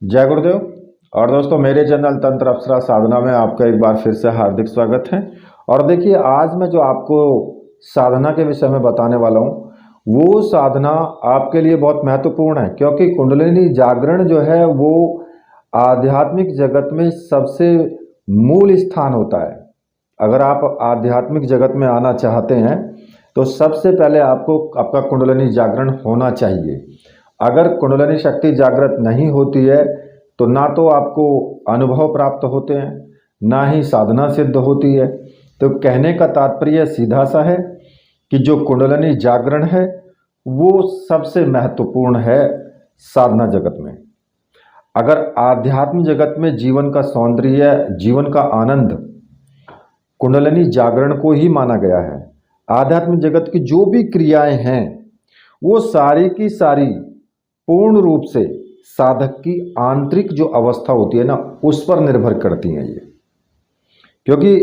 जय गुरुदेव। और दोस्तों, मेरे चैनल तंत्र अप्सरा साधना में आपका एक बार फिर से हार्दिक स्वागत है। और देखिए, आज मैं जो आपको साधना के विषय में बताने वाला हूँ वो साधना आपके लिए बहुत महत्वपूर्ण है, क्योंकि कुंडलिनी जागरण जो है वो आध्यात्मिक जगत में सबसे मूल स्थान होता है। अगर आप आध्यात्मिक जगत में आना चाहते हैं तो सबसे पहले आपको आपका कुंडलिनी जागरण होना चाहिए। अगर कुंडलिनी शक्ति जागृत नहीं होती है तो ना तो आपको अनुभव प्राप्त होते हैं, ना ही साधना सिद्ध होती है। तो कहने का तात्पर्य सीधा सा है कि जो कुंडलिनी जागरण है वो सबसे महत्वपूर्ण है साधना जगत में। अगर आध्यात्म जगत में जीवन का सौंदर्य, जीवन का आनंद कुंडलिनी जागरण को ही माना गया है। आध्यात्म जगत की जो भी क्रियाएं हैं वो सारी की सारी पूर्ण रूप से साधक की आंतरिक जो अवस्था होती है ना, उस पर निर्भर करती हैं ये। क्योंकि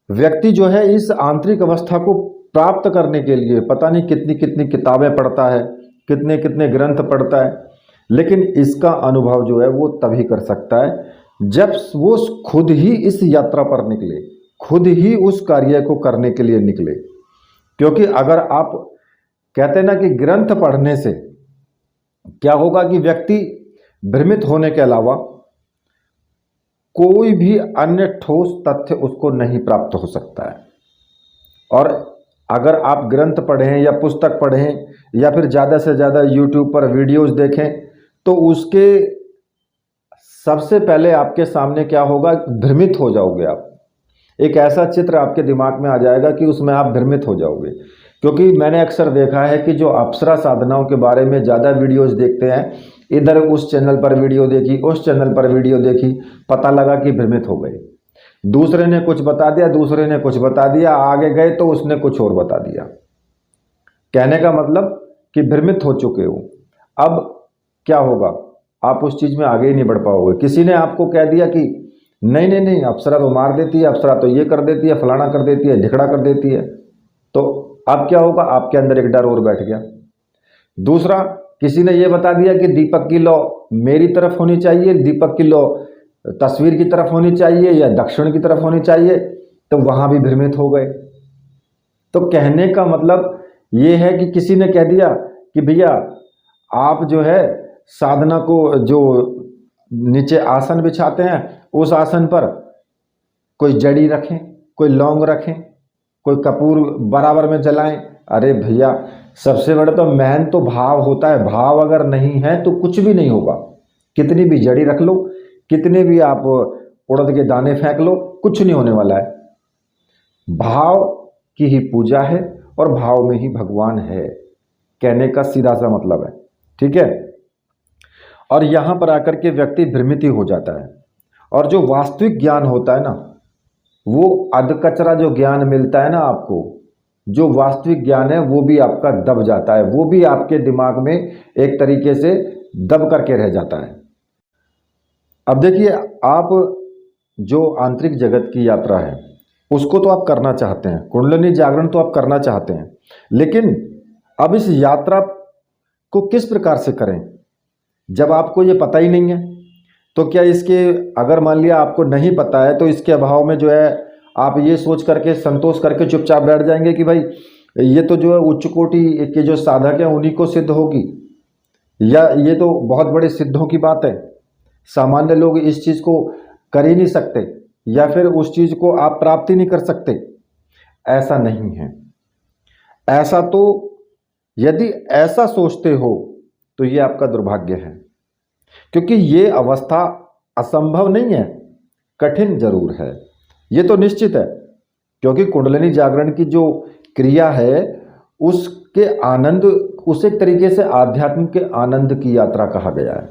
व्यक्ति जो है इस आंतरिक अवस्था को प्राप्त करने के लिए पता नहीं कितनी कितनी किताबें पढ़ता है, कितने कितने ग्रंथ पढ़ता है, लेकिन इसका अनुभव जो है वो तभी कर सकता है जब वो खुद ही इस यात्रा पर निकले, खुद ही उस कार्य को करने के लिए निकले। क्योंकि अगर आप कहते हैं ना कि ग्रंथ पढ़ने से क्या होगा कि व्यक्ति भ्रमित होने के अलावा कोई भी अन्य ठोस तथ्य उसको नहीं प्राप्त हो सकता है। और अगर आप ग्रंथ पढ़ें या पुस्तक पढ़ें या फिर ज़्यादा से ज़्यादा यूट्यूब पर वीडियोस देखें तो उसके सबसे पहले आपके सामने क्या होगा, भ्रमित हो जाओगे आप। एक ऐसा चित्र आपके दिमाग में आ जाएगा कि उसमें आप भ्रमित हो जाओगे। क्योंकि मैंने अक्सर देखा है कि जो अप्सरा साधनाओं के बारे में ज़्यादा वीडियोस देखते हैं, इधर उस चैनल पर वीडियो देखी, उस चैनल पर वीडियो देखी, पता लगा कि भ्रमित हो गए। दूसरे ने कुछ बता दिया, दूसरे ने कुछ बता दिया, आगे गए तो उसने कुछ और बता दिया। कहने का मतलब कि भ्रमित हो चुके हो। अब क्या होगा, आप उस चीज़ में आगे ही नहीं बढ़ पाओगे। किसी ने आपको कह दिया कि नहीं नहीं नहीं, अप्सरा तो मार देती है, अप्सरा तो ये कर देती है, फलाना कर देती है, ढिकड़ा कर देती है, तो अब क्या होगा, आपके अंदर एक डर और बैठ गया। दूसरा, किसी ने ये बता दिया कि दीपक की लौ मेरी तरफ होनी चाहिए, दीपक की लौ तस्वीर की तरफ होनी चाहिए या दक्षिण की तरफ होनी चाहिए, तो वहां भी भ्रमित हो गए। तो कहने का मतलब ये है कि किसी ने कह दिया कि भैया आप जो है साधना को, जो नीचे आसन बिछाते हैं उस आसन पर कोई जड़ी रखें, कोई लौंग रखें, कोई कपूर बराबर में जलाएं। अरे भैया, सबसे बड़ा तो मेन तो भाव होता है। भाव अगर नहीं है तो कुछ भी नहीं होगा। कितनी भी जड़ी रख लो, कितने भी आप उड़द के दाने फेंक लो, कुछ नहीं होने वाला है। भाव की ही पूजा है और भाव में ही भगवान है, कहने का सीधा सा मतलब है। ठीक है। और यहां पर आकर के व्यक्ति भ्रमित ही हो जाता है। और जो वास्तविक ज्ञान होता है ना, वो अधकचरा जो ज्ञान मिलता है ना आपको, जो वास्तविक ज्ञान है वो भी आपका दब जाता है, वो भी आपके दिमाग में एक तरीके से दब करके रह जाता है। अब देखिए, आप जो आंतरिक जगत की यात्रा है उसको तो आप करना चाहते हैं, कुंडलिनी जागरण तो आप करना चाहते हैं, लेकिन अब इस यात्रा को किस प्रकार से करें जब आपको ये पता ही नहीं है। तो क्या इसके, अगर मान लिया आपको नहीं पता है तो इसके अभाव में जो है आप ये सोच करके संतोष करके चुपचाप बैठ जाएंगे कि भाई ये तो जो है उच्च कोटि के जो साधक हैं उन्हीं को सिद्ध होगी, या ये तो बहुत बड़े सिद्धों की बात है, सामान्य लोग इस चीज़ को कर ही नहीं सकते, या फिर उस चीज़ को आप प्राप्त ही नहीं कर सकते। ऐसा नहीं है। ऐसा तो, यदि ऐसा सोचते हो तो ये आपका दुर्भाग्य है, क्योंकि ये अवस्था असंभव नहीं है, कठिन जरूर है, ये तो निश्चित है। क्योंकि कुंडलिनी जागरण की जो क्रिया है उसके आनंद, उस एक तरीके से आध्यात्म के आनंद की यात्रा कहा गया है,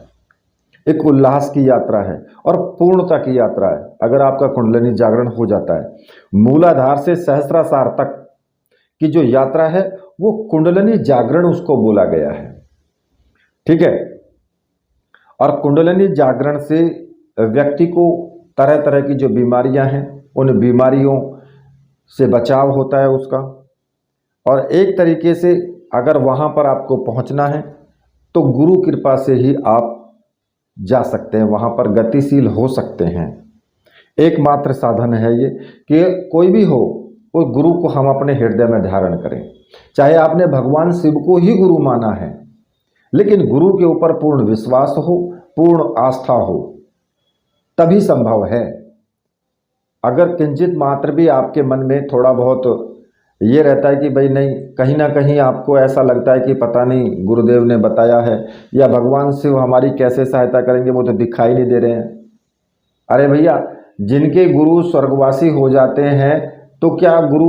एक उल्लास की यात्रा है और पूर्णता की यात्रा है। अगर आपका कुंडलिनी जागरण हो जाता है, मूलाधार से सहस्रासार तक की जो यात्रा है वो कुंडलिनी जागरण उसको बोला गया है। ठीक है। और कुंडलिनी जागरण से व्यक्ति को तरह तरह की जो बीमारियां हैं उन बीमारियों से बचाव होता है उसका। और एक तरीके से अगर वहां पर आपको पहुंचना है तो गुरु कृपा से ही आप जा सकते हैं, वहाँ पर गतिशील हो सकते हैं। एकमात्र साधन है ये कि कोई भी हो उस गुरु को हम अपने हृदय में धारण करें। चाहे आपने भगवान शिव को ही गुरु माना है, लेकिन गुरु के ऊपर पूर्ण विश्वास हो, पूर्ण आस्था हो, तभी संभव है। अगर किंचित मात्र भी आपके मन में थोड़ा बहुत ये रहता है कि भाई नहीं, कहीं ना कहीं आपको ऐसा लगता है कि पता नहीं गुरुदेव ने बताया है या भगवान शिव हमारी कैसे सहायता करेंगे, वो तो दिखाई नहीं दे रहे हैं। अरे भैया, जिनके गुरु स्वर्गवासी हो जाते हैं तो क्या गुरु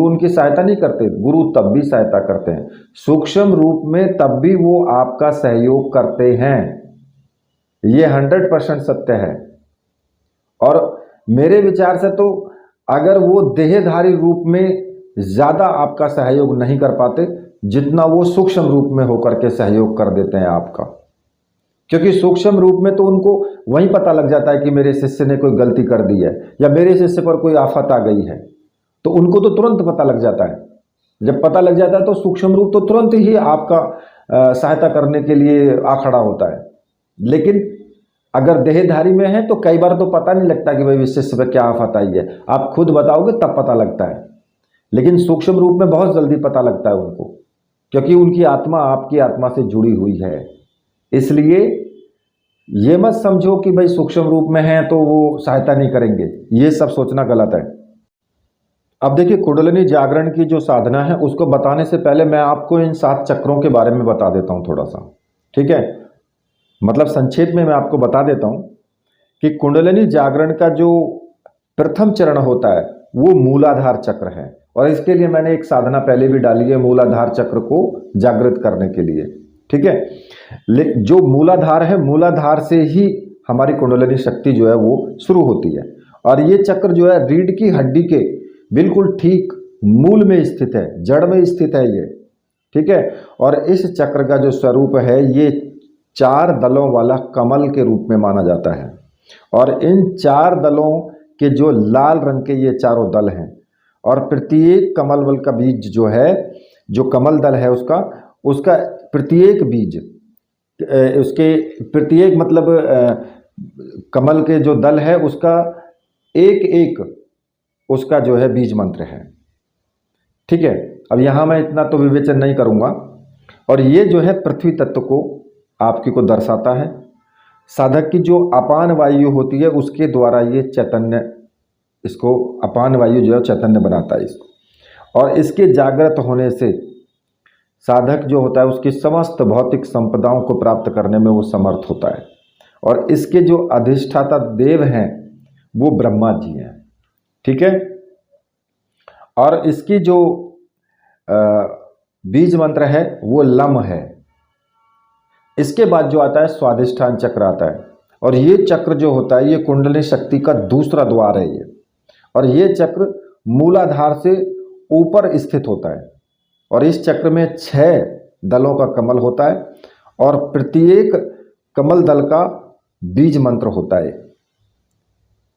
उनकी सहायता नहीं करते? गुरु तब भी सहायता करते हैं, सूक्ष्म रूप में तब भी वो आपका सहयोग करते हैं। ये 100% सत्य है। और मेरे विचार से तो अगर वो देहधारी रूप में ज़्यादा आपका सहयोग नहीं कर पाते जितना वो सूक्ष्म रूप में होकर के सहयोग कर देते हैं आपका, क्योंकि सूक्ष्म रूप में तो उनको वहीं पता लग जाता है कि मेरे शिष्य ने कोई गलती कर दी है या मेरे शिष्य पर कोई आफत आ गई है, तो उनको तो तुरंत पता लग जाता है। जब पता लग जाता है तो सूक्ष्म रूप तो तुरंत ही आपका सहायता करने के लिए आ खड़ा होता है। लेकिन अगर देहधारी में है तो कई बार तो पता नहीं लगता कि भाई इस शिष्य पर क्या आफत आई है, आप खुद बताओगे तब पता लगता है। लेकिन सूक्ष्म रूप में बहुत जल्दी पता लगता है उनको, क्योंकि उनकी आत्मा आपकी आत्मा से जुड़ी हुई है। इसलिए ये मत समझो कि भाई सूक्ष्म रूप में है तो वो सहायता नहीं करेंगे, ये सब सोचना गलत है। अब देखिए, कुंडलिनी जागरण की जो साधना है उसको बताने से पहले मैं आपको इन 7 चक्रों के बारे में बता देता हूँ थोड़ा सा, ठीक है? मतलब संक्षेप में मैं आपको बता देता हूँ कि कुंडलिनी जागरण का जो प्रथम चरण होता है वो मूलाधार चक्र है, और इसके लिए मैंने एक साधना पहले भी डाली है मूलाधार चक्र को जागृत करने के लिए, ठीक है? जो मूलाधार है, मूलाधार से ही हमारी कुंडलिनी शक्ति जो है वो शुरू होती है, और ये चक्र जो है रीढ़ की हड्डी के बिल्कुल ठीक मूल में स्थित है, जड़ में स्थित है ये, ठीक है? और इस चक्र का जो स्वरूप है ये 4 दलों वाला कमल के रूप में माना जाता है, और इन 4 दलों के जो लाल रंग के ये चारों दल हैं, और प्रत्येक कमल बल का बीज जो है, जो कमल दल है उसका प्रत्येक बीज, उसके प्रत्येक मतलब कमल के जो दल है उसका एक एक उसका जो है बीज मंत्र है, ठीक है? अब यहाँ मैं इतना तो विवेचन नहीं करूँगा। और ये जो है पृथ्वी तत्व को आपकी को दर्शाता है। साधक की जो अपान वायु होती है उसके द्वारा ये चैतन्य, इसको अपान वायु जो है चैतन्य बनाता है इसको, और इसके जागृत होने से साधक जो होता है उसकी समस्त भौतिक संपदाओं को प्राप्त करने में वो समर्थ होता है। और इसके जो अधिष्ठाता देव हैं वो ब्रह्मा जी हैं, ठीक है? और इसकी जो बीज मंत्र है वो लम है। इसके बाद जो आता है स्वादिष्ठान चक्र आता है, और ये चक्र जो होता है ये कुंडलिनी शक्ति का दूसरा द्वार है ये, और ये चक्र मूलाधार से ऊपर स्थित होता है, और इस चक्र में 6 दलों का कमल होता है, और प्रत्येक कमल दल का बीज मंत्र होता है,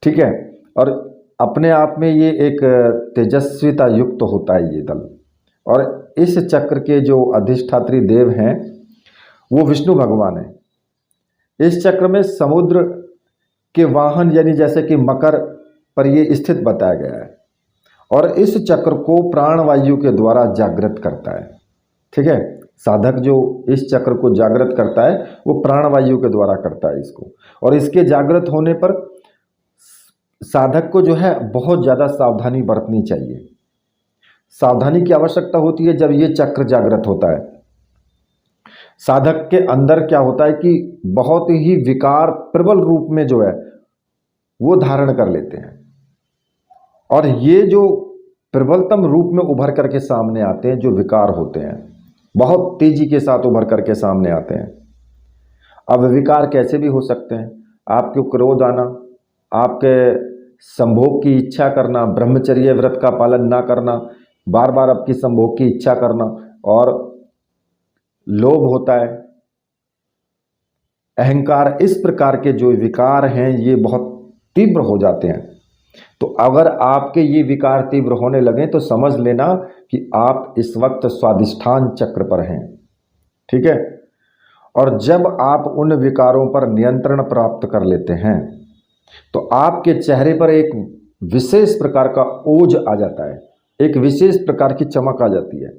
ठीक है? और अपने आप में ये एक तेजस्विता युक्त होता है ये दल। और इस चक्र के जो अधिष्ठात्री देव हैं वो विष्णु भगवान है। इस चक्र में समुद्र के वाहन यानी जैसे कि मकर पर ये स्थित बताया गया है, और इस चक्र को प्राणवायु के द्वारा जागृत करता है, ठीक है? साधक जो इस चक्र को जागृत करता है वो प्राणवायु के द्वारा करता है इसको, और इसके जागृत होने पर साधक को जो है बहुत ज़्यादा सावधानी बरतनी चाहिए। सावधानी की आवश्यकता होती है जब ये चक्र जागृत होता है। साधक के अंदर क्या होता है कि बहुत ही विकार प्रबल रूप में जो है वो धारण कर लेते हैं, और ये जो प्रबलतम रूप में उभर करके सामने आते हैं, जो विकार होते हैं बहुत तेजी के साथ उभर करके सामने आते हैं। अब विकार कैसे भी हो सकते हैं? आपके क्रोध आना, आपके संभोग की इच्छा करना, ब्रह्मचर्य व्रत का पालन ना करना, बार बार आपकी संभोग की इच्छा करना, और लोभ होता है, अहंकार, इस प्रकार के जो विकार हैं ये बहुत तीव्र हो जाते हैं। तो अगर आपके ये विकार तीव्र होने लगे तो समझ लेना कि आप इस वक्त स्वादिष्ठान चक्र पर हैं, ठीक है? और जब आप उन विकारों पर नियंत्रण प्राप्त कर लेते हैं तो आपके चेहरे पर एक विशेष प्रकार का ओज आ जाता है, एक विशेष प्रकार की चमक आ जाती है।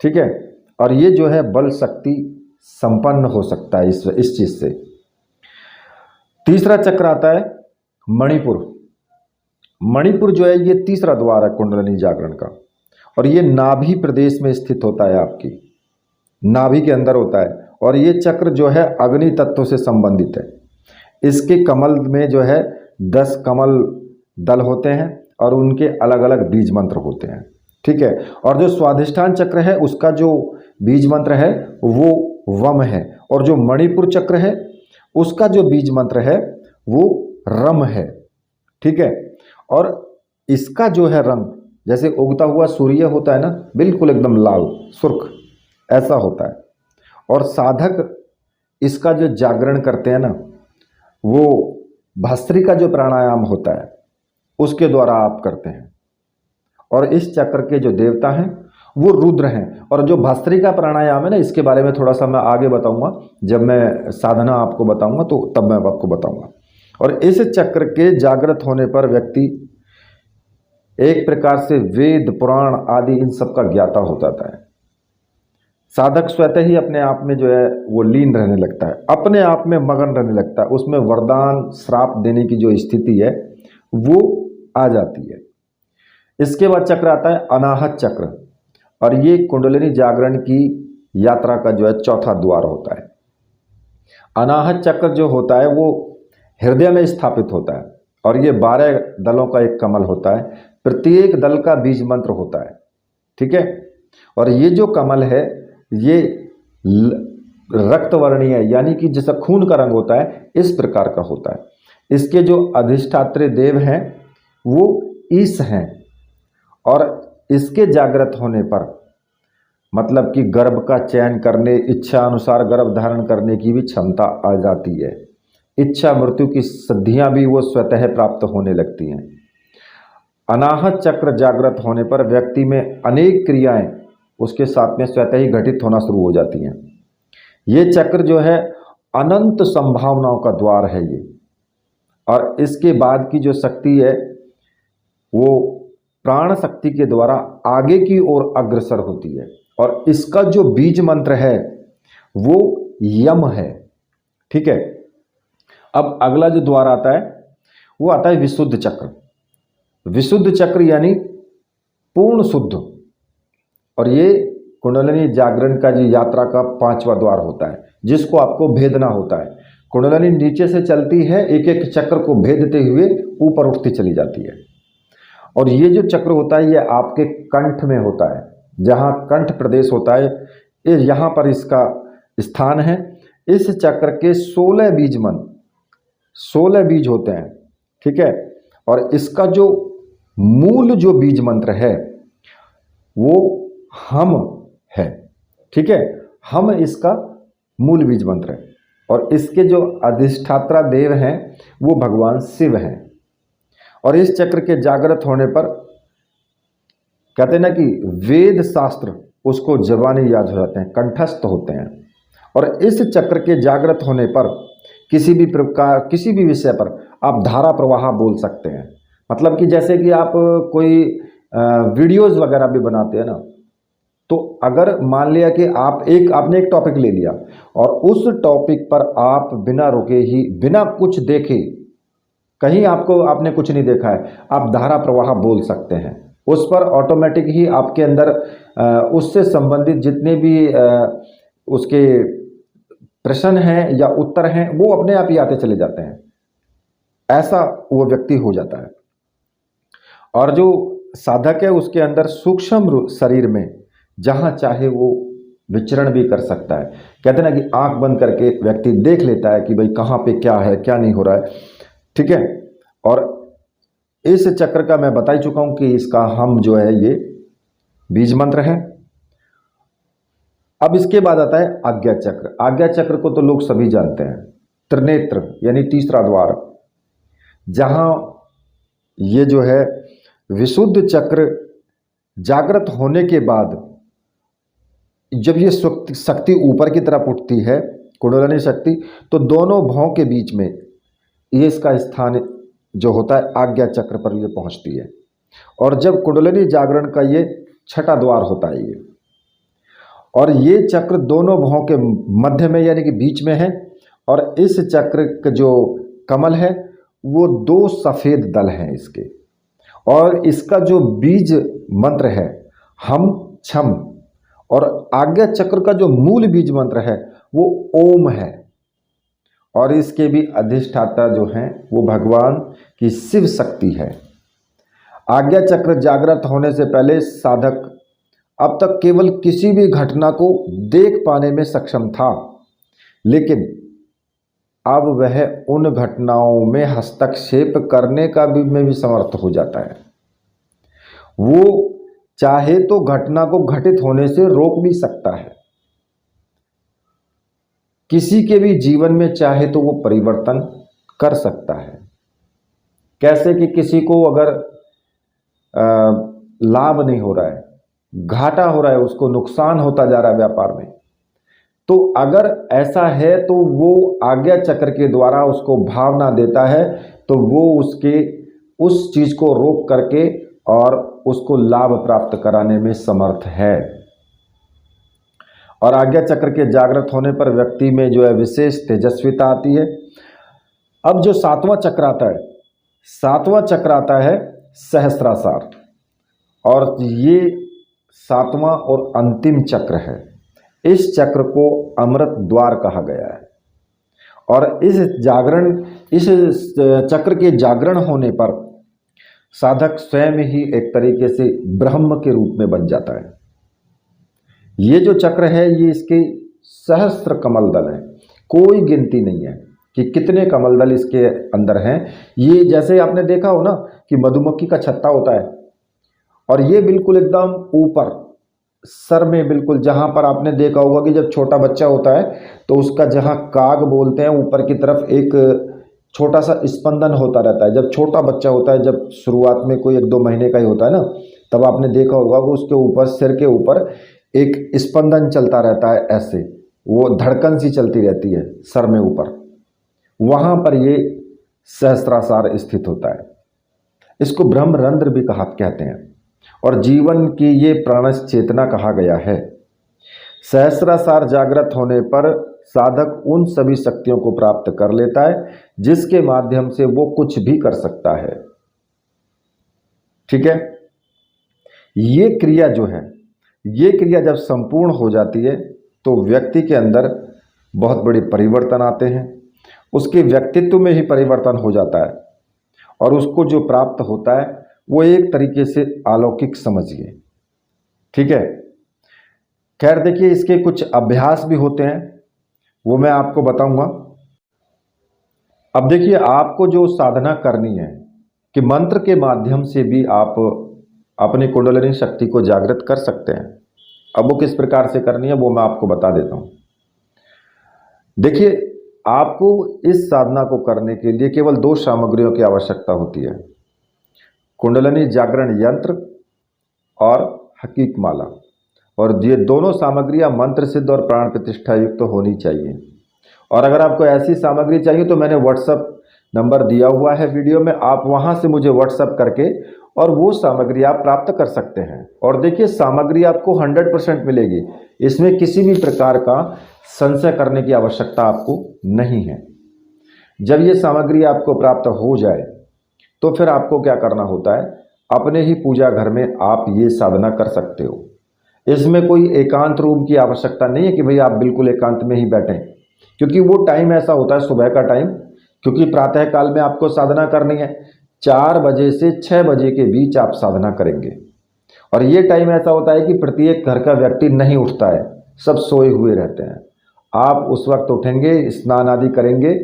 ठीक है, और ये जो है बल शक्ति संपन्न हो सकता है इस चीज से। तीसरा चक्र आता है मणिपुर। मणिपुर जो है ये तीसरा द्वार है कुंडलिनी जागरण का, और ये नाभि प्रदेश में स्थित होता है, आपकी नाभि के अंदर होता है। और ये चक्र जो है अग्नि तत्व से संबंधित है। इसके कमल में जो है 10 कमल दल होते हैं और उनके अलग अलग बीज मंत्र होते हैं। ठीक है, और जो स्वाधिष्ठान चक्र है उसका जो बीज मंत्र है वो वम है, और जो मणिपुर चक्र है उसका जो बीज मंत्र है वो रम है। ठीक है, और इसका जो है रंग जैसे उगता हुआ सूर्य होता है ना, बिल्कुल एकदम लाल सुर्ख ऐसा होता है। और साधक इसका जो जागरण करते हैं ना, वो भस्त्रिका जो प्राणायाम होता है उसके द्वारा आप करते हैं। और इस चक्र के जो देवता हैं वो रुद्र हैं। और जो भस्त्रिका प्राणायाम है ना, इसके बारे में थोड़ा सा मैं आगे बताऊंगा, जब मैं साधना आपको बताऊंगा तो तब मैं आपको बताऊंगा। और इस चक्र के जागृत होने पर व्यक्ति एक प्रकार से वेद पुराण आदि इन सब का ज्ञाता हो जाता है। साधक स्वतः ही अपने आप में जो है वो लीन रहने लगता है, अपने आप में मगन रहने लगता है, उसमें वरदान श्राप देने की जो स्थिति है वो आ जाती है। इसके बाद चक्र आता है अनाहत चक्र, और ये कुंडलिनी जागरण की यात्रा का जो है चौथा द्वार होता है। अनाहत चक्र जो होता है वो हृदय में स्थापित होता है, और ये 12 दलों का एक कमल होता है, प्रत्येक दल का बीज मंत्र होता है। ठीक है, और ये जो कमल है ये रक्तवर्णीय है, यानी कि जैसा खून का रंग होता है इस प्रकार का होता है। इसके जो अधिष्ठात्री देव हैं वो ईश हैं, और इसके जागृत होने पर मतलब कि गर्भ का चयन करने, इच्छा अनुसार गर्भ धारण करने की भी क्षमता आ जाती है। इच्छा मृत्यु की सिद्धियां भी वो स्वतः प्राप्त होने लगती हैं। अनाहत चक्र जागृत होने पर व्यक्ति में अनेक क्रियाएं उसके साथ में स्वतः ही घटित होना शुरू हो जाती हैं। ये चक्र जो है अनंत संभावनाओं का द्वार है ये, और इसके बाद की जो शक्ति है वो प्राण शक्ति के द्वारा आगे की ओर अग्रसर होती है। और इसका जो बीज मंत्र है वो यम है। ठीक है, अब अगला जो द्वार आता है वो आता है विशुद्ध चक्र। विशुद्ध चक्र यानी पूर्ण शुद्ध, और ये कुंडलिनी जागरण का जो यात्रा का 5वां द्वार होता है, जिसको आपको भेदना होता है। कुंडलिनी नीचे से चलती है, एक एक चक्र को भेदते हुए ऊपर उठती चली जाती है। और ये जो चक्र होता है ये आपके कंठ में होता है, जहाँ कंठ प्रदेश होता है, यहाँ पर इसका स्थान है। इस चक्र के 16 बीज मंत्र, 16 बीज होते हैं। ठीक है, और इसका जो मूल जो बीज मंत्र है वो हम है। ठीक है, हम इसका मूल बीज मंत्र है, और इसके जो अधिष्ठात्रा देव हैं वो भगवान शिव हैं। और इस चक्र के जागृत होने पर कहते हैं ना कि वेद शास्त्र उसको जबानी याद हो जाते हैं, कंठस्थ होते हैं। और इस चक्र के जागृत होने पर किसी भी प्रकार, किसी भी विषय पर आप धारा प्रवाह बोल सकते हैं। मतलब कि जैसे कि आप कोई वीडियोस वगैरह भी बनाते हैं ना, तो अगर मान लिया कि आपने एक टॉपिक ले लिया और उस टॉपिक पर आप बिना रुके ही, बिना कुछ देखे, कहीं आपने कुछ नहीं देखा है, आप धारा प्रवाह बोल सकते हैं। उस पर ऑटोमेटिक ही आपके अंदर उससे संबंधित जितने भी उसके प्रश्न हैं या उत्तर हैं वो अपने आप ही आते चले जाते हैं। ऐसा वो व्यक्ति हो जाता है। और जो साधक है उसके अंदर सूक्ष्म शरीर में जहां चाहे वो विचरण भी कर सकता है। कहते हैं ना कि आंख बंद करके व्यक्ति देख लेता है कि भाई कहाँ पे क्या है, क्या नहीं हो रहा है। ठीक है, और इस चक्र का मैं बता ही चुका हूं कि इसका हम जो है ये बीज मंत्र है। अब इसके बाद आता है आज्ञा चक्र। आज्ञा चक्र को तो लोग सभी जानते हैं, त्रिनेत्र यानी तीसरा द्वार, जहां ये जो है विशुद्ध चक्र जागृत होने के बाद जब ये शक्ति ऊपर की तरफ उठती है, कुंडलिनी शक्ति, तो दोनों भौं के बीच में ये इसका स्थान जो होता है आज्ञा चक्र पर ये पहुंचती है। और जब कुंडलिनी जागरण का ये छठा द्वार होता है ये, और ये चक्र दोनों भौं के मध्य में यानी कि बीच में है, और इस चक्र का जो कमल है वो दो सफ़ेद दल हैं इसके, और इसका जो बीज मंत्र है हम छम, और आज्ञा चक्र का जो मूल बीज मंत्र है वो ओम है। और इसके भी अधिष्ठाता जो हैं वो भगवान की शिव शक्ति है। आज्ञा चक्र जागृत होने से पहले साधक अब तक केवल किसी भी घटना को देख पाने में सक्षम था, लेकिन अब वह उन घटनाओं में हस्तक्षेप करने का में भी समर्थ हो जाता है। वो चाहे तो घटना को घटित होने से रोक भी सकता है, किसी के भी जीवन में चाहे तो वो परिवर्तन कर सकता है। कैसे कि किसी को अगर लाभ नहीं हो रहा है, घाटा हो रहा है, उसको नुकसान होता जा रहा है व्यापार में, तो अगर ऐसा है तो वो आज्ञा चक्र के द्वारा उसको भावना देता है, तो वो उसके उस चीज़ को रोक करके और उसको लाभ प्राप्त कराने में समर्थ है। और आज्ञा चक्र के जागृत होने पर व्यक्ति में जो है विशेष तेजस्विता आती है। अब जो सातवां चक्र आता है, सातवां चक्र आता है सहस्त्रासार, और ये सातवां और अंतिम चक्र है। इस चक्र को अमृत द्वार कहा गया है। और इस चक्र के जागरण होने पर साधक स्वयं ही एक तरीके से ब्रह्म के रूप में बन जाता है। ये जो चक्र है ये इसके सहस्त्र कमल दल हैं, कोई गिनती नहीं है कि कितने कमल दल इसके अंदर हैं। ये जैसे आपने देखा हो ना कि मधुमक्खी का छत्ता होता है, और ये बिल्कुल एकदम ऊपर सर में, बिल्कुल जहाँ पर आपने देखा होगा कि जब छोटा बच्चा होता है तो उसका जहाँ काग बोलते हैं ऊपर की तरफ एक छोटा सा स्पंदन होता रहता है। जब छोटा बच्चा होता है, जब शुरुआत में कोई 1-2 महीने का ही होता है ना, तब आपने देखा होगा कि उसके ऊपर सिर के ऊपर एक स्पंदन चलता रहता है, ऐसे वो धड़कन सी चलती रहती है सर में ऊपर, वहाँ पर ये सहस्त्रासार स्थित होता है। इसको ब्रह्मरंध्र भी कहते हैं, और जीवन की ये प्राणस चेतना कहा गया है। सहस्त्रासार जागृत होने पर साधक उन सभी शक्तियों को प्राप्त कर लेता है जिसके माध्यम से वो कुछ भी कर सकता है। ठीक है, ये क्रिया जो है, ये क्रिया जब संपूर्ण हो जाती है तो व्यक्ति के अंदर बहुत बड़े परिवर्तन आते हैं, उसके व्यक्तित्व में ही परिवर्तन हो जाता है, और उसको जो प्राप्त होता है वो एक तरीके से अलौकिक समझिए। ठीक है, खैर देखिए इसके कुछ अभ्यास भी होते हैं, वो मैं आपको बताऊंगा। अब देखिए आपको जो साधना करनी है कि मंत्र के माध्यम से भी आप अपनी कुंडलिनी शक्ति को जागृत कर सकते हैं। अब वो किस प्रकार से करनी है वो मैं आपको बता देता हूँ। देखिए आपको इस साधना को करने के लिए केवल 2 सामग्रियों की आवश्यकता होती है, कुंडलिनी जागरण यंत्र और हकीक माला। और ये दोनों सामग्रियां मंत्र सिद्ध और प्राण प्रतिष्ठा युक्त तो होनी चाहिए। और अगर आपको ऐसी सामग्री चाहिए तो मैंने व्हाट्सएप नंबर दिया हुआ है वीडियो में, आप वहां से मुझे व्हाट्सएप करके और वो सामग्री आप प्राप्त कर सकते हैं। और देखिए सामग्री आपको 100% मिलेगी, इसमें किसी भी प्रकार का संशय करने की आवश्यकता आपको नहीं है। जब ये सामग्री आपको प्राप्त हो जाए तो फिर आपको क्या करना होता है, अपने ही पूजा घर में आप ये साधना कर सकते हो। इसमें कोई एकांत रूम की आवश्यकता नहीं है कि भाई आप बिल्कुल एकांत में ही बैठें, क्योंकि वो टाइम ऐसा होता है सुबह का टाइम, क्योंकि प्रातः काल में आपको साधना करनी है। 4 बजे से 6 बजे के बीच आप साधना करेंगे, और ये टाइम ऐसा होता है कि प्रत्येक घर का व्यक्ति नहीं उठता है, सब सोए हुए रहते हैं। आप उस वक्त उठेंगे, स्नान आदि करेंगे।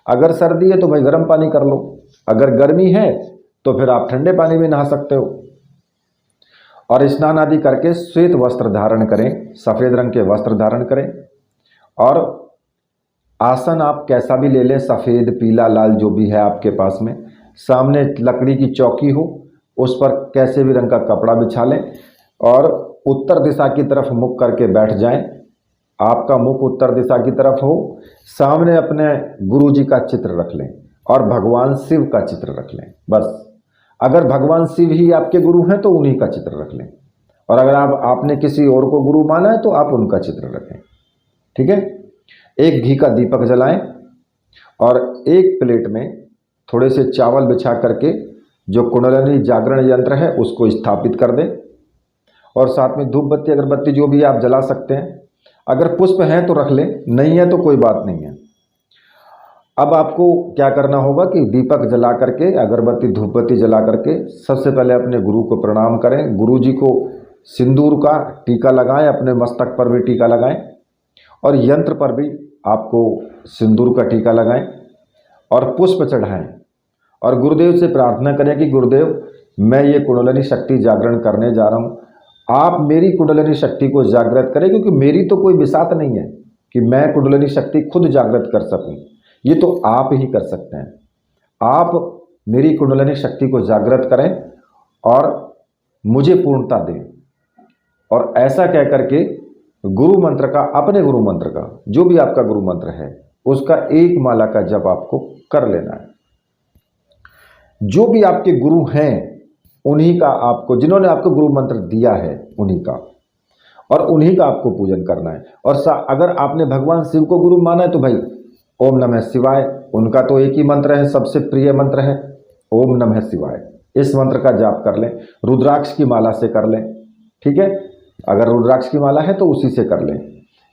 अगर सर्दी है तो भाई गर्म पानी कर लो, अगर गर्मी है तो फिर आप ठंडे पानी में नहा सकते हो। और स्नान आदि करके श्वेत वस्त्र धारण करें, सफ़ेद रंग के वस्त्र धारण करें। और आसन आप कैसा भी ले लें, सफ़ेद, पीला, लाल जो भी है आपके पास में। सामने लकड़ी की चौकी हो, उस पर कैसे भी रंग का कपड़ा बिछा लें, और उत्तर दिशा की तरफ मुख करके बैठ जाएं। आपका मुख उत्तर दिशा की तरफ हो, सामने अपने गुरु जी का चित्र रख लें और भगवान शिव का चित्र रख लें। बस अगर भगवान शिव ही आपके गुरु हैं तो उन्हीं का चित्र रख लें, और अगर आपने किसी और को गुरु माना है तो आप उनका चित्र रखें। ठीक है। एक घी का दीपक जलाएं और एक प्लेट में थोड़े से चावल बिछा करके जो कुंडलिनी जागरण यंत्र है उसको स्थापित कर दें, और साथ में धूप बत्ती अगरबत्ती जो भी आप जला सकते हैं। अगर पुष्प हैं तो रख लें, नहीं है तो कोई बात नहीं है। अब आपको क्या करना होगा कि दीपक जला करके, अगरबत्ती धूप बत्ती जला करके सबसे पहले अपने गुरु को प्रणाम करें। गुरु जी को सिंदूर का टीका लगाएं, अपने मस्तक पर भी टीका लगाएं और यंत्र पर भी आपको सिंदूर का टीका लगाएं और पुष्प चढ़ाएं और गुरुदेव से प्रार्थना करें कि गुरुदेव, मैं ये कुंडलिनी शक्ति जागरण करने जा रहा हूँ, आप मेरी कुंडलिनी शक्ति को जागृत करें, क्योंकि मेरी तो कोई बिसात नहीं है कि मैं कुंडलिनी शक्ति खुद जागृत कर सकूं, ये तो आप ही कर सकते हैं। आप मेरी कुंडलिनी शक्ति को जागृत करें और मुझे पूर्णता दें। और ऐसा कह करके गुरु मंत्र का, अपने गुरु मंत्र का, जो भी आपका गुरु मंत्र है उसका एक माला का जप आपको कर लेना है। जो भी आपके गुरु हैं उन्हीं का आपको, जिन्होंने आपको गुरु मंत्र दिया है उन्हीं का, और उन्हीं का आपको पूजन करना है। और अगर आपने भगवान शिव को गुरु माना है तो भाई ओम नमः शिवाय, उनका तो एक ही मंत्र है, सबसे प्रिय मंत्र है ओम नमः शिवाय। इस मंत्र का जाप कर लें, रुद्राक्ष की माला से कर लें। ठीक है। अगर रुद्राक्ष की माला है तो उसी से कर लें।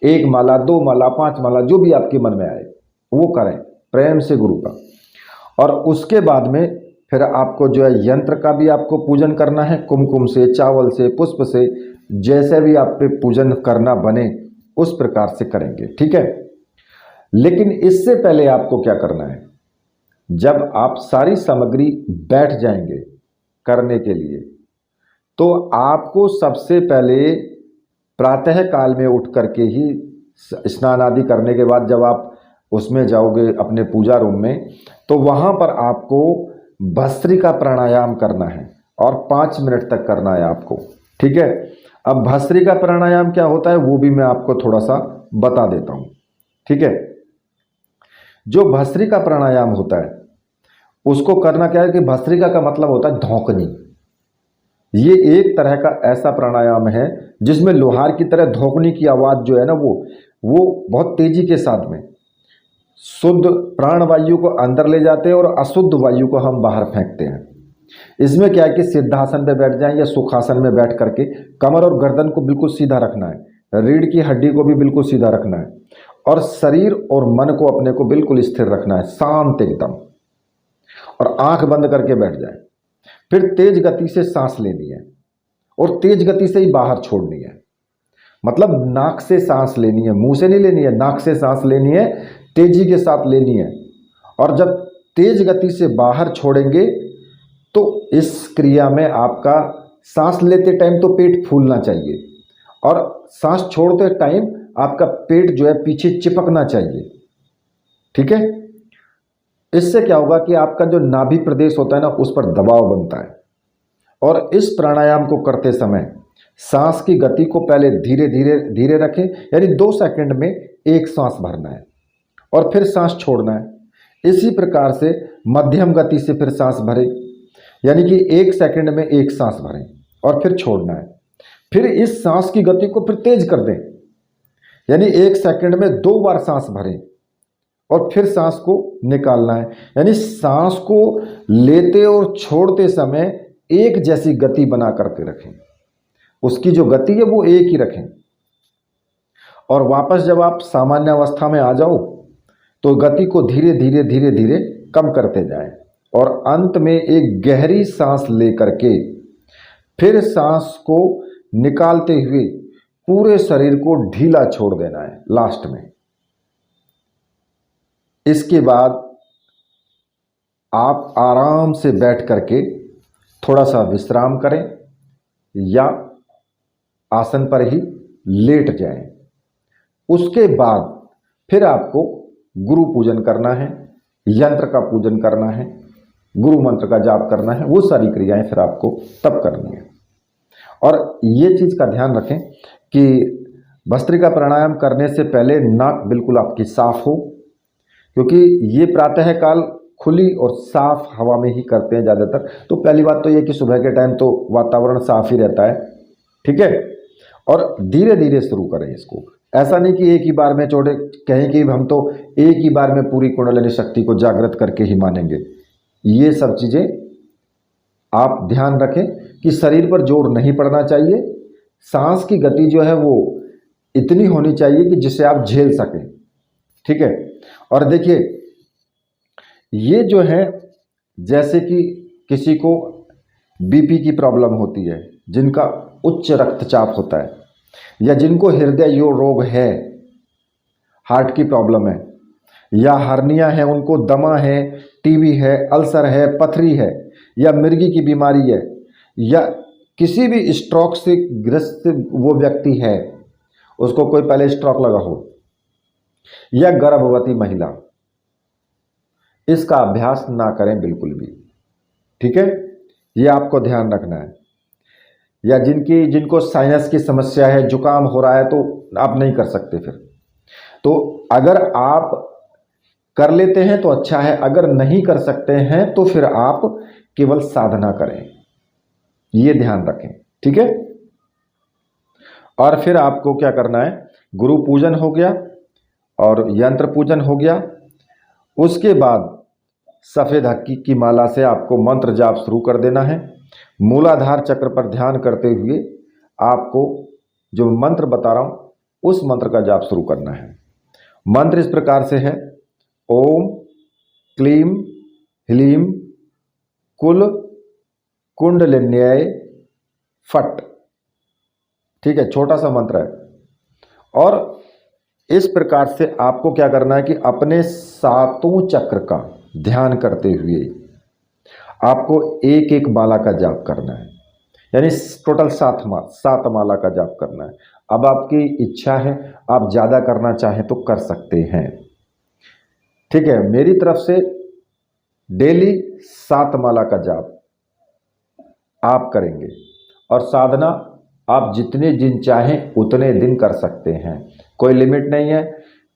1 माला, 2 माला, 5 माला, जो भी आपके मन में आए वो करें प्रेम से गुरु का। और उसके बाद में फिर आपको जो है यंत्र का भी आपको पूजन करना है, कुमकुम से, चावल से, पुष्प से, जैसे भी आप पे पूजन करना बने उस प्रकार से करेंगे। ठीक है। लेकिन इससे पहले आपको क्या करना है, जब आप सारी सामग्री बैठ जाएंगे करने के लिए, तो आपको सबसे पहले प्रातः काल में उठ करके ही स्नान आदि करने के बाद जब आप उसमें जाओगे अपने पूजा रूम में, तो वहाँ पर आपको भस्त्रिका प्राणायाम करना है और 5 मिनट तक करना है आपको। ठीक है। अब भस्त्रिका प्राणायाम क्या होता है वो भी मैं आपको थोड़ा सा बता देता हूँ। ठीक है। जो भस्त्रिका प्राणायाम होता है उसको करना क्या है कि भस्त्रिका का मतलब होता है धौंकनी। ये एक तरह का ऐसा प्राणायाम है जिसमें लोहार की तरह धौंकनी की आवाज़ जो है ना वो बहुत तेजी के साथ में शुद्ध प्राण वायु को अंदर ले जाते हैं और अशुद्ध वायु को हम बाहर फेंकते हैं। इसमें क्या है कि सिद्धासन पे बैठ जाएं या सुखासन में बैठ करके कमर और गर्दन को बिल्कुल सीधा रखना है, रीढ़ की हड्डी को भी बिल्कुल सीधा रखना है और शरीर और मन को अपने को बिल्कुल स्थिर रखना है, शांत एकदम, और आंख बंद करके बैठ जाए। फिर तेज गति से सांस लेनी है और तेज गति से ही बाहर छोड़नी है। मतलब नाक से सांस लेनी है, मुंह से नहीं लेनी है, नाक से सांस लेनी है, तेजी के साथ लेनी है। और जब तेज गति से बाहर छोड़ेंगे तो इस क्रिया में आपका सांस लेते टाइम तो पेट फूलना चाहिए और सांस छोड़ते टाइम आपका पेट जो है पीछे चिपकना चाहिए। ठीक है। इससे क्या होगा कि आपका जो नाभि प्रदेश होता है ना उस पर दबाव बनता है। और इस प्राणायाम को करते समय सांस की गति को पहले धीरे धीरे धीरे रखें, यानी 2 सेकंड में एक सांस भरना है और फिर सांस छोड़ना है। इसी प्रकार से मध्यम गति से फिर सांस भरें, यानी कि 1 सेकंड में एक सांस भरें और फिर छोड़ना है। फिर इस सांस की गति को फिर तेज कर दें, यानी 1 सेकंड में 2 बार सांस भरें और फिर सांस को निकालना है। यानी सांस को लेते और छोड़ते समय एक जैसी गति बना करके रखें, उसकी जो गति है वो एक ही रखें। और वापस जब आप सामान्य अवस्था में आ जाओ तो गति को धीरे धीरे धीरे धीरे कम करते जाएं और अंत में एक गहरी सांस लेकर के फिर सांस को निकालते हुए पूरे शरीर को ढीला छोड़ देना है लास्ट में। इसके बाद आप आराम से बैठ करके थोड़ा सा विश्राम करें या आसन पर ही लेट जाएं। उसके बाद फिर आपको गुरु पूजन करना है, यंत्र का पूजन करना है, गुरु मंत्र का जाप करना है, वो सारी क्रियाएं फिर आपको तब करनी है। और ये चीज़ का ध्यान रखें कि भस्त्रिका प्राणायाम करने से पहले नाक बिल्कुल आपकी साफ हो, क्योंकि ये प्रातः काल खुली और साफ हवा में ही करते हैं ज़्यादातर। तो पहली बात तो ये कि सुबह के टाइम तो वातावरण साफ ही रहता है, ठीक है। और धीरे धीरे शुरू करें इसको, ऐसा नहीं कि एक ही बार में छोड़े, कहें कि हम तो एक ही बार में पूरी कुंडलिनी शक्ति को जागृत करके ही मानेंगे। ये सब चीज़ें आप ध्यान रखें कि शरीर पर जोर नहीं पड़ना चाहिए। सांस की गति जो है वो इतनी होनी चाहिए कि जिसे आप झेल सकें, ठीक है। और देखिए, ये जो है जैसे कि किसी को बीपी की प्रॉब्लम होती है, जिनका उच्च रक्तचाप होता है, या जिनको हृदय रोग है, हार्ट की प्रॉब्लम है, या हर्निया है, उनको दमा है, टीबी है, अल्सर है, पथरी है, या मिर्गी की बीमारी है, या किसी भी स्ट्रोक से ग्रस्त वो व्यक्ति है, उसको कोई पहले स्ट्रोक लगा हो, या गर्भवती महिला, इसका अभ्यास ना करें बिल्कुल भी, ठीक है। ये आपको ध्यान रखना है। या जिनको साइनस की समस्या है, जुकाम हो रहा है, तो आप नहीं कर सकते फिर। तो अगर आप कर लेते हैं तो अच्छा है, अगर नहीं कर सकते हैं तो फिर आप केवल साधना करें, ये ध्यान रखें, ठीक है। और फिर आपको क्या करना है, गुरु पूजन हो गया और यंत्र पूजन हो गया। उसके बाद सफ़ेद हक्की की माला से आपको मंत्र जाप शुरू कर देना है। मूलाधार चक्र पर ध्यान करते हुए आपको जो मंत्र बता रहा हूँ उस मंत्र का जाप शुरू करना है। मंत्र इस प्रकार से है, ओम क्लीम ह्लीम कुल कुंडलिन्याय फट, ठीक है, छोटा सा मंत्र है। और इस प्रकार से आपको क्या करना है कि अपने सातों चक्र का ध्यान करते हुए आपको एक एक माला का जाप करना है, यानी टोटल सात माला का जाप करना है। अब आपकी इच्छा है, आप ज़्यादा करना चाहें तो कर सकते हैं, ठीक है। मेरी तरफ से डेली 7 माला का जाप आप करेंगे, और साधना आप जितने दिन चाहें उतने दिन कर सकते हैं, कोई लिमिट नहीं है।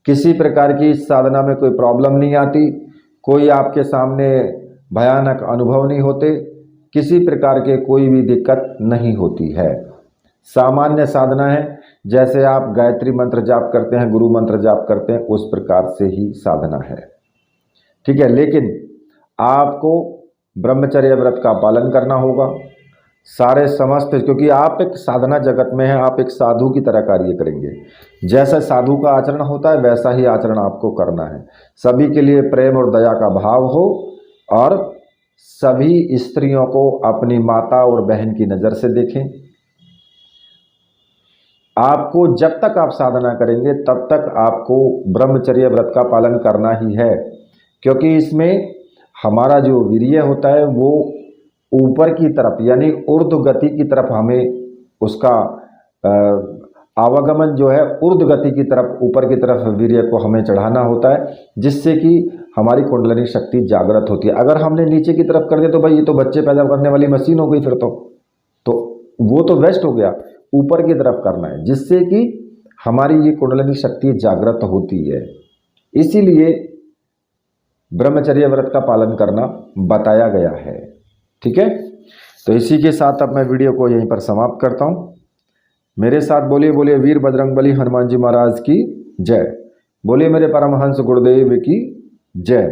किसी प्रकार की इस साधना में कोई प्रॉब्लम नहीं आती, कोई आपके सामने भयानक अनुभव नहीं होते, किसी प्रकार के कोई भी दिक्कत नहीं होती है। सामान्य साधना है, जैसे आप गायत्री मंत्र जाप करते हैं, गुरु मंत्र जाप करते हैं, उस प्रकार से ही साधना है, ठीक है। लेकिन आपको ब्रह्मचर्य व्रत का पालन करना होगा, सारे समस्त, क्योंकि आप एक साधना जगत में हैं, आप एक साधु की तरह कार्य करेंगे। जैसा साधु का आचरण होता है वैसा ही आचरण आपको करना है। सभी के लिए प्रेम और दया का भाव हो, और सभी स्त्रियों को अपनी माता और बहन की नज़र से देखें। आपको जब तक आप साधना करेंगे तब तक आपको ब्रह्मचर्य व्रत का पालन करना ही है, क्योंकि इसमें हमारा जो वीर्य होता है वो ऊपर की तरफ, यानी ऊर्ध्व गति की तरफ हमें उसका आवागमन जो है ऊर्ध्व गति की तरफ, ऊपर की तरफ वीर्य को हमें चढ़ाना होता है, जिससे कि हमारी कुंडलिनी शक्ति जागृत होती है। अगर हमने नीचे की तरफ कर दिया तो भाई ये तो बच्चे पैदा करने वाली मशीन हो गई, फिर तो वो तो वेस्ट हो गया। ऊपर की तरफ करना है, जिससे कि हमारी ये कुंडलिनी शक्ति जागृत होती है। इसीलिए ब्रह्मचर्य व्रत का पालन करना बताया गया है, ठीक है। तो इसी के साथ अब मैं वीडियो को यहीं पर समाप्त करता हूँ। मेरे साथ बोलिए बोलिए वीर बजरंगबली हनुमान जी महाराज की जय, बोलिए मेरे परमहंस गुरुदेव की जय।